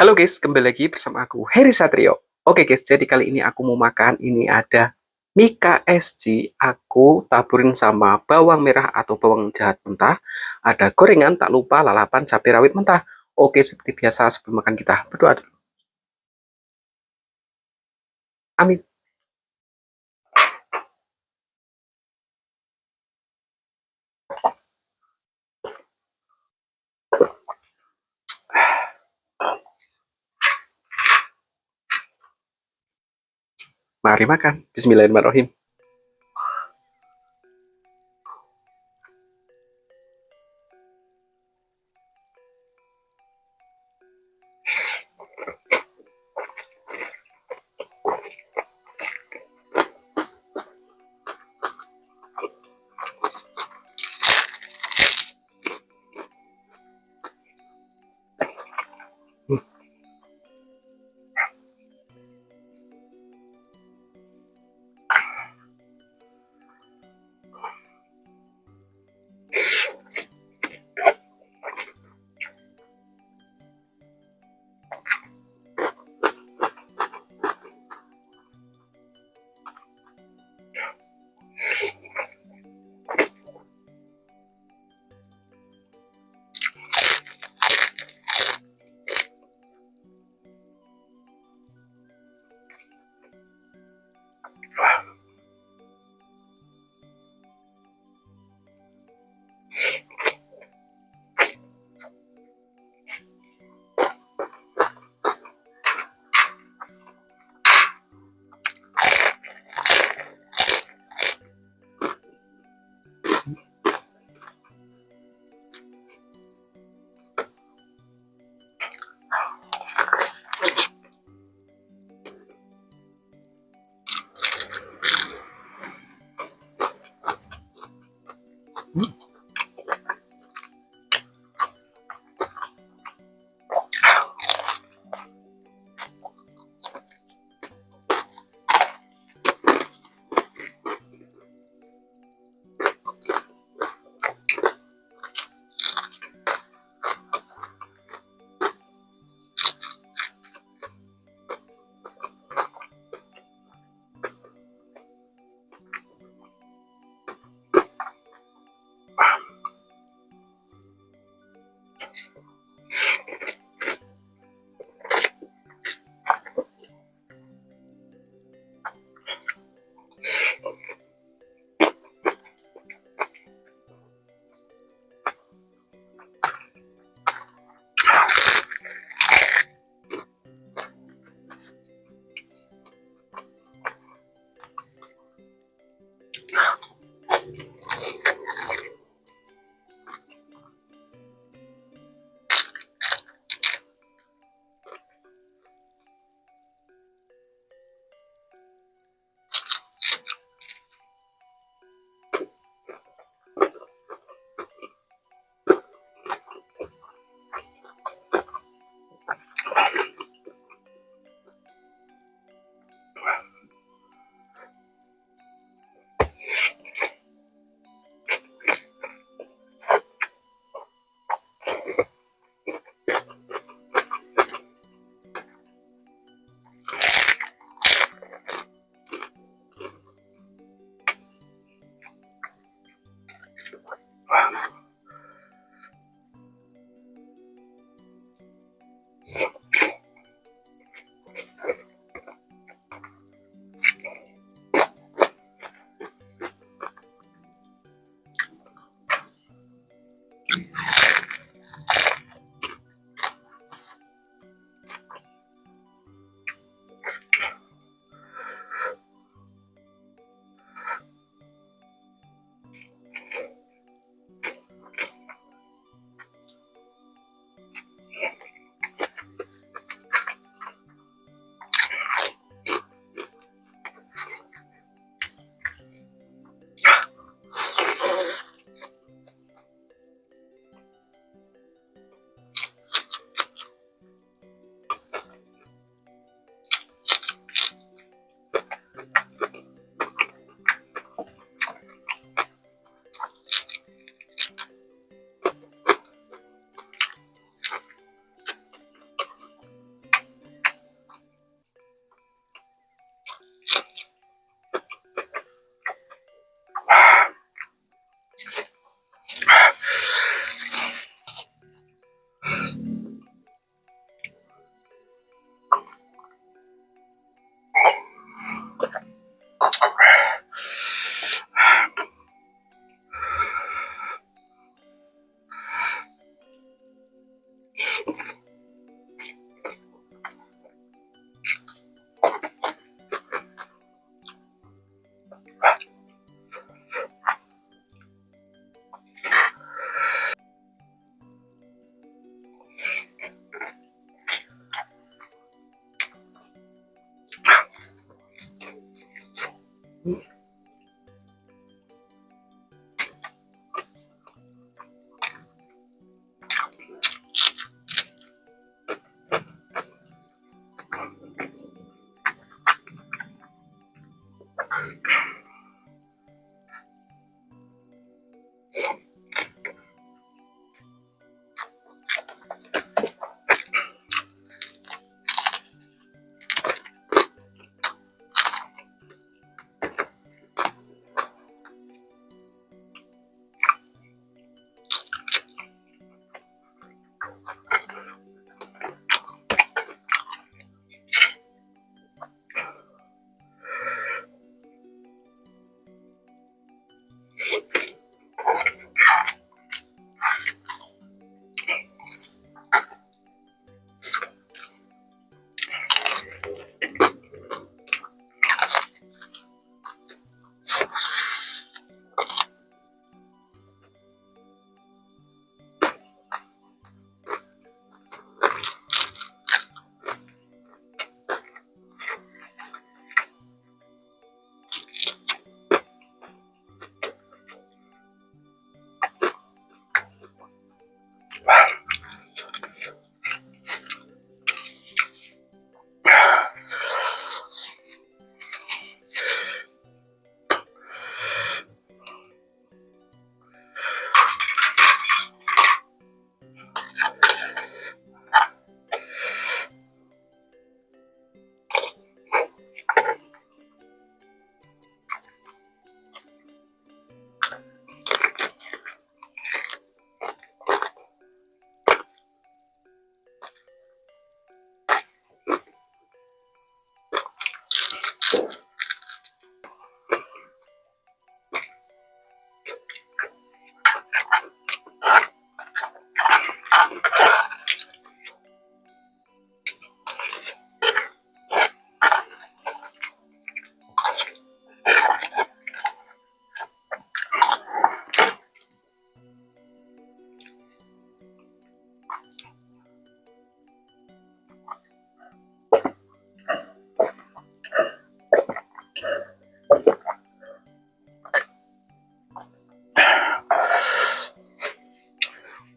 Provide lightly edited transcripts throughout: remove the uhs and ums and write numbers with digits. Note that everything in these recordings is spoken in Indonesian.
Halo guys, kembali lagi bersama aku Heri Satrio. Oke guys, jadi kali ini aku mau makan. Ini ada mie KSG. Aku taburin sama bawang merah atau bawang jahat mentah. Ada gorengan, tak lupa lalapan cabai rawit mentah. Oke, seperti biasa sebelum makan kita berdoa dulu. Amin. Mari makan. Bismillahirrahmanirrahim.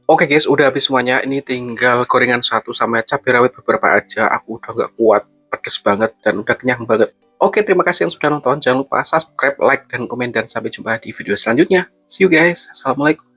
Oke guys, udah habis semuanya. Ini tinggal gorengan satu sama cabai rawit beberapa aja. Aku udah nggak kuat, pedes banget dan udah kenyang banget. Oke, terima kasih yang sudah nonton. Jangan lupa subscribe, like, dan komen. Dan sampai jumpa di video selanjutnya. See you guys. Assalamualaikum.